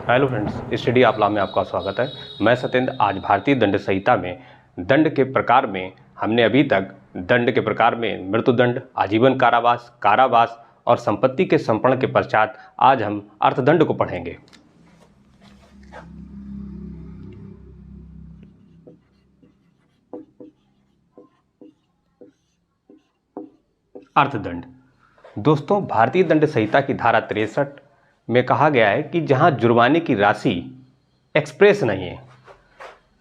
Hello friends, study of law में आपका स्वागत है। मैं सत्येंद्र। आज भारतीय दंड संहिता में दंड के प्रकार में हमने अभी तक दंड के प्रकार में मृत्युदंड, आजीवन कारावास, कारावास और संपत्ति के समर्पण के पश्चात आज हम अर्थदंड को पढ़ेंगे। अर्थदंड दोस्तों, भारतीय दंड संहिता की धारा 63 में कहा गया है कि जहां जुर्माने की राशि एक्सप्रेस नहीं है,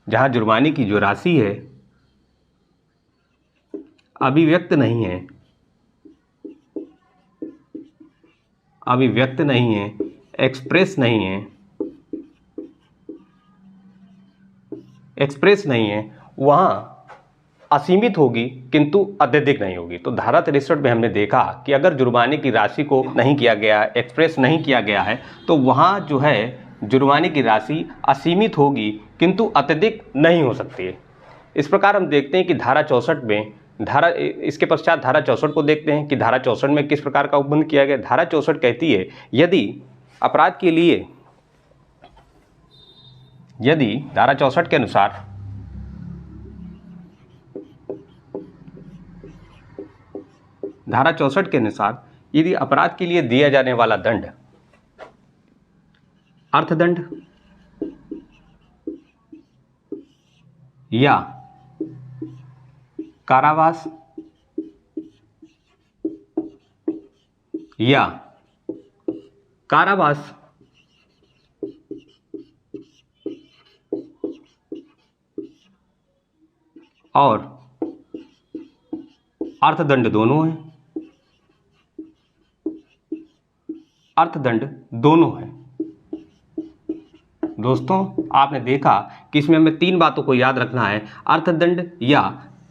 जहां जुर्माने की जो राशि है अभिव्यक्त नहीं है, अभिव्यक्त नहीं है, एक्सप्रेस नहीं है, एक्सप्रेस नहीं है, वहां असीमित होगी किंतु अत्यधिक नहीं होगी। तो धारा 63 में हमने देखा कि अगर जुर्माने की राशि को नहीं किया गया, एक्सप्रेस नहीं किया गया है, तो वहाँ जो है जुर्माने की राशि असीमित होगी किंतु अत्यधिक नहीं हो सकती है। इस प्रकार हम देखते हैं कि धारा 64 में इसके पश्चात धारा 64 को देखते हैं कि धारा 64 में किस प्रकार का उपबंध किया गया। धारा 64 कहती है अपराध के लिए यदि धारा 64 के अनुसार धारा 64 के अनुसार यदि अपराध के लिए दिया जाने वाला दंड अर्थदंड या कारावास या कारावास और अर्थदंड दोनों है, अर्थदंड दोनों है। दोस्तों, आपने देखा कि इसमें हमें तीन बातों को याद रखना है। अर्थदंड या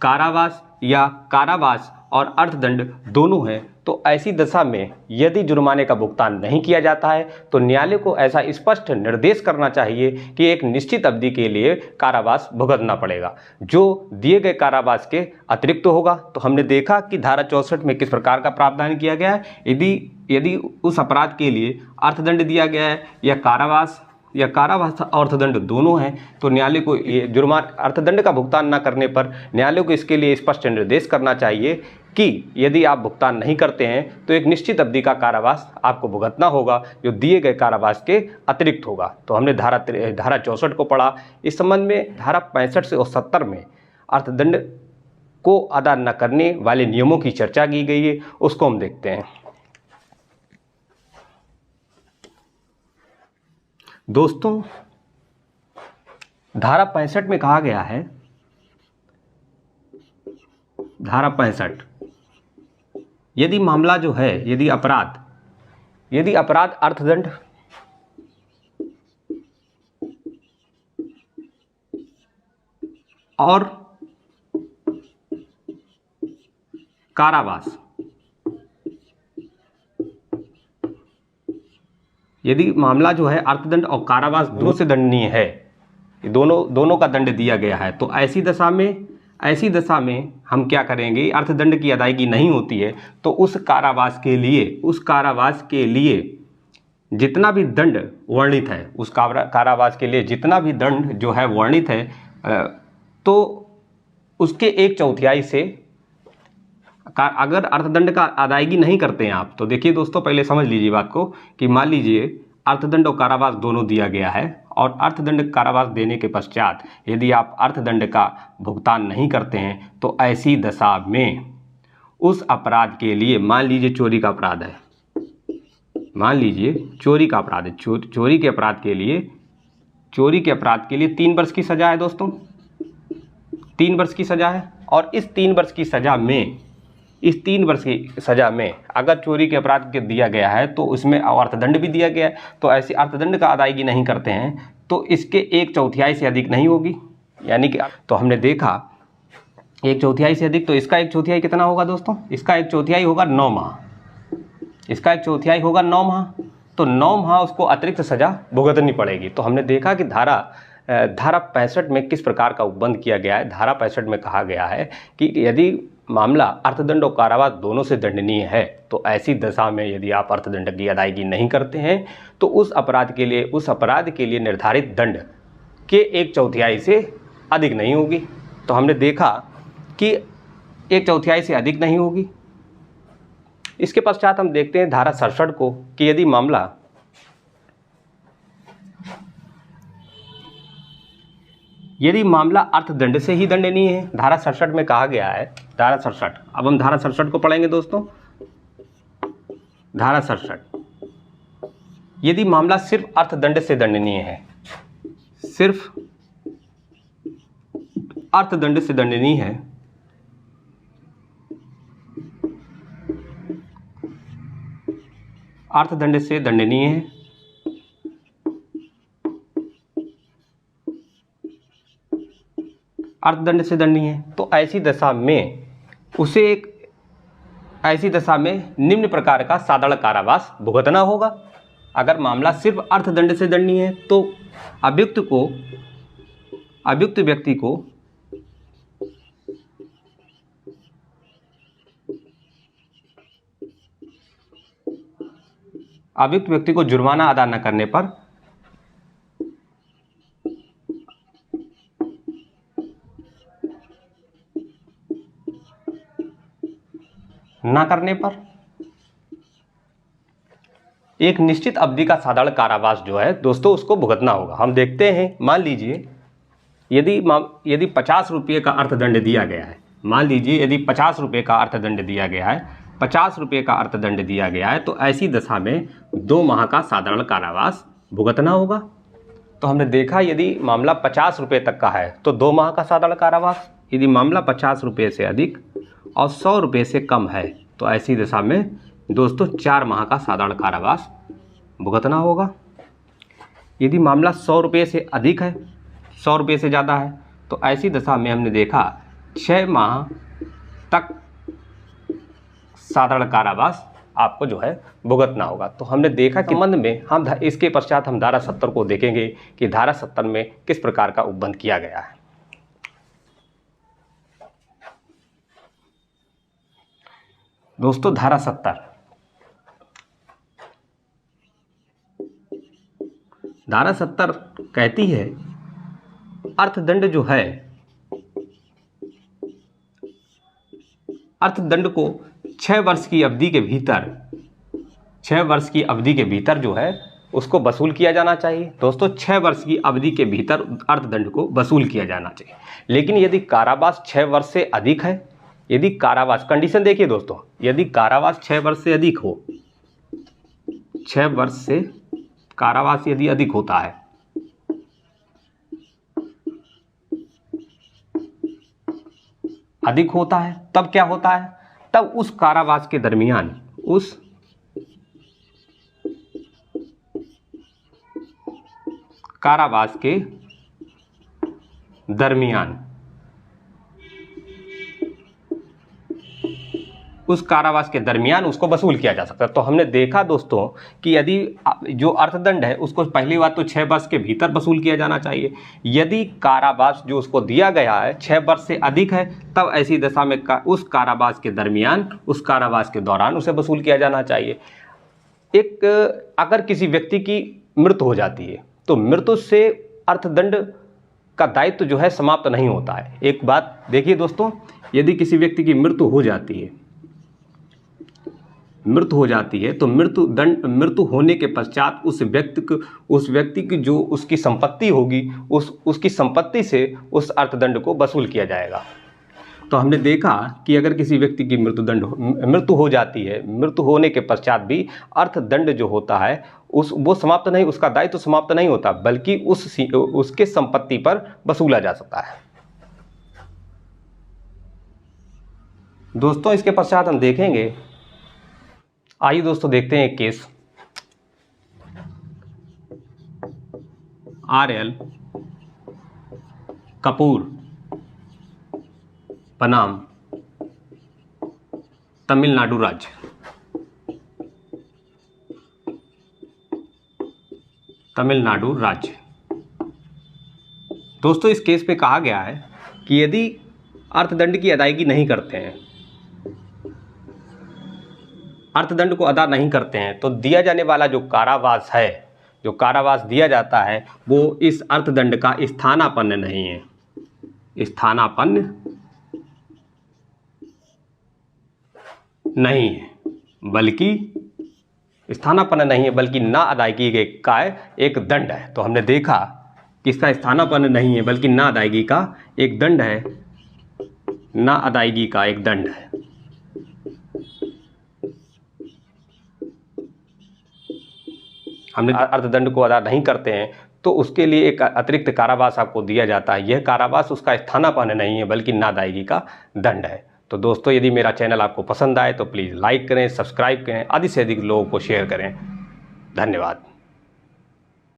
कारावास और अर्थदंड दोनों है। तो ऐसी दशा में यदि जुर्माने का भुगतान नहीं किया जाता है तो न्यायालय को ऐसा स्पष्ट निर्देश करना चाहिए कि एक निश्चित अवधि के लिए कारावास भुगतना पड़ेगा, जो दिए गए कारावास के अतिरिक्त होगा। तो हमने देखा कि धारा 64 में किस प्रकार का प्रावधान किया गया है। यदि उस अपराध के लिए अर्थदंड दिया गया है या कारावास अर्थदंड दोनों हैं, तो न्यायालय को ये अर्थदंड का भुगतान न करने पर न्यायालय को इसके लिए स्पष्ट निर्देश करना चाहिए कि यदि आप भुगतान नहीं करते हैं तो एक निश्चित अवधि का कारावास आपको भुगतना होगा, जो दिए गए कारावास के अतिरिक्त होगा। तो हमने धारा 64 को पढ़ा। इस संबंध में धारा 65 से और 70 में अर्थदंड को अदा न करने वाले नियमों की चर्चा की गई है, उसको हम देखते हैं। दोस्तों, धारा 65 में कहा गया है, धारा 65, यदि मामला जो है, यदि अपराध अर्थदंड और कारावास, यदि मामला जो है अर्थदंड और कारावास दोनों से दंडनीय है, दोनों का दंड दिया गया है, तो ऐसी दशा में हम क्या करेंगे, अर्थदंड की अदायगी नहीं होती है तो उस कारावास के लिए जितना भी दंड वर्णित है, उस कारावास के लिए जितना भी दंड जो है वर्णित है, तो उसके 1/4 से अगर अर्थदंड का अदायगी नहीं करते हैं आप, तो देखिए दोस्तों, पहले समझ लीजिए बात को कि मान लीजिए अर्थदंड और कारावास दोनों दिया गया है और अर्थदंड कारावास देने के पश्चात यदि आप अर्थदंड का भुगतान नहीं करते हैं तो ऐसी दशा में उस अपराध के लिए, मान लीजिए चोरी का अपराध है, चोरी के अपराध के लिए 3 वर्ष की सजा है दोस्तों, 3 वर्ष की सजा है। और इस 3 वर्ष की सजा में अगर चोरी के अपराध के दिया गया है तो उसमें अर्थदंड भी दिया गया है, तो ऐसे अर्थदंड का अदायगी नहीं करते हैं तो इसके 1/4 से अधिक नहीं होगी, यानी कि तो हमने देखा 1/4 से अधिक, तो इसका 1/4 कितना होगा दोस्तों, इसका 1/4 होगा 9 माह, इसका 1/4 होगा 9 माह। तो 9 माह उसको अतिरिक्त सजा भुगतनी पड़ेगी। तो हमने देखा कि धारा 65 में किस प्रकार का उपबंध किया गया है। धारा 65 में कहा गया है कि यदि मामला अर्थदंड और कारावास दोनों से दंडनीय है तो ऐसी दशा में यदि आप अर्थदंड की अदायगी नहीं करते हैं तो उस अपराध के लिए निर्धारित दंड के 1/4 से अधिक नहीं होगी। तो हमने देखा कि 1/4 से अधिक नहीं होगी। इसके पश्चात हम देखते हैं धारा 67 को कि यदि मामला अर्थदंड से ही दंडनीय है। धारा 67 में कहा गया है, धारा 67, अब हम धारा 67 को पढ़ेंगे दोस्तों। धारा 67, यदि मामला सिर्फ अर्थदंड से दंडनीय है, सिर्फ अर्थदंड से दंडनीय है, अर्थदंड से दंडनीय है, अर्थदंड से दंडनीय है, तो ऐसी दशा में निम्न प्रकार का साधारण कारावास भुगतना होगा। अगर मामला सिर्फ अर्थदंड से दंडनीय है तो अभियुक्त व्यक्ति को जुर्माना अदा न करने पर एक निश्चित अवधि का साधारण कारावास जो है दोस्तों उसको भुगतना होगा। हम देखते हैं, मान लीजिए यदि 50 रुपये का अर्थदंड दिया गया है, मान लीजिए यदि 50 रुपये का अर्थदंड दिया गया है, 50 रुपये का अर्थदंड दिया गया है, तो ऐसी दशा में 2 माह का साधारण कारावास भुगतना होगा। तो हमने देखा यदि मामला 50 रुपये तक का है तो 2 माह का साधारण कारावास, यदि मामला 50 रुपये से अधिक और 100 रुपये से कम है तो ऐसी दशा में दोस्तों 4 माह का साधारण कारावास भुगतना होगा। यदि मामला 100 रुपये से अधिक है, 100 रुपये से ज़्यादा है, तो ऐसी दशा में हमने देखा 6 माह तक साधारण कारावास आपको जो है भुगतना होगा। तो हमने देखा कि संबंध में हम इसके पश्चात हम धारा 70 को देखेंगे कि धारा 70 में किस प्रकार का उपबंध किया गया है। दोस्तों धारा 70 कहती है अर्थदंड जो है, अर्थदंड को 6 वर्ष की अवधि के भीतर जो है उसको वसूल किया जाना चाहिए। दोस्तों 6 वर्ष की अवधि के भीतर अर्थदंड को वसूल किया जाना चाहिए। लेकिन यदि कारावास 6 वर्ष से अधिक है, यदि कारावास, कंडीशन देखिए दोस्तों, यदि कारावास 6 वर्ष से अधिक हो, 6 वर्ष से कारावास यदि अधिक होता है, तब क्या होता है, तब उस कारावास के दरमियान उसको वसूल किया जा सकता है। तो हमने देखा दोस्तों कि यदि जो अर्थदंड है उसको पहली बात तो 6 वर्ष के भीतर वसूल किया जाना चाहिए। यदि कारावास जो उसको दिया गया है 6 वर्ष से अधिक है, तब ऐसी दशा में उस कारावास के दौरान उसे वसूल किया जाना चाहिए। अगर किसी व्यक्ति की मृत्यु हो जाती है तो मृत्यु से अर्थदंड का दायित्व जो है समाप्त नहीं होता है। एक बात देखिए दोस्तों, यदि किसी व्यक्ति की मृत्यु हो जाती है तो मृत्यु होने के पश्चात उस व्यक्ति की जो उसकी संपत्ति होगी उसकी संपत्ति से उस अर्थदंड को वसूल किया जाएगा। तो हमने देखा कि अगर किसी व्यक्ति की मृत्यु हो जाती है, मृत्यु होने के पश्चात भी अर्थदंड जो होता है उसका दायित्व समाप्त नहीं होता, बल्कि उसके संपत्ति पर वसूला जा सकता है। दोस्तों इसके पश्चात हम देखेंगे, आइए दोस्तों देखते हैं एक केस RL कपूर बनाम तमिलनाडु राज्य। दोस्तों इस केस पे कहा गया है कि यदि अर्थदंड की अदायगी नहीं करते हैं अर्थदंड को अदा नहीं करते हैं तो दिया जाने वाला जो कारावास है, जो कारावास दिया जाता है वो इस अर्थदंड का स्थानापन्न नहीं है, स्थानापन्न नहीं है, बल्कि स्थानापन्न नहीं है बल्कि ना अदायगी का एक दंड है। तो हमने देखा कि इसका स्थानापन्न नहीं है बल्कि ना अदायगी का एक दंड है, ना अदायगी का एक दंड है। हमने अर्थदंड को अदा नहीं करते हैं तो उसके लिए एक अतिरिक्त कारावास आपको दिया जाता है। यह कारावास उसका स्थानापन्न नहीं है बल्कि ना अदायगी का दंड है। तो दोस्तों, यदि मेरा चैनल आपको पसंद आए तो प्लीज़ लाइक करें, सब्सक्राइब करें, अधिक से अधिक लोगों को शेयर करें। धन्यवाद।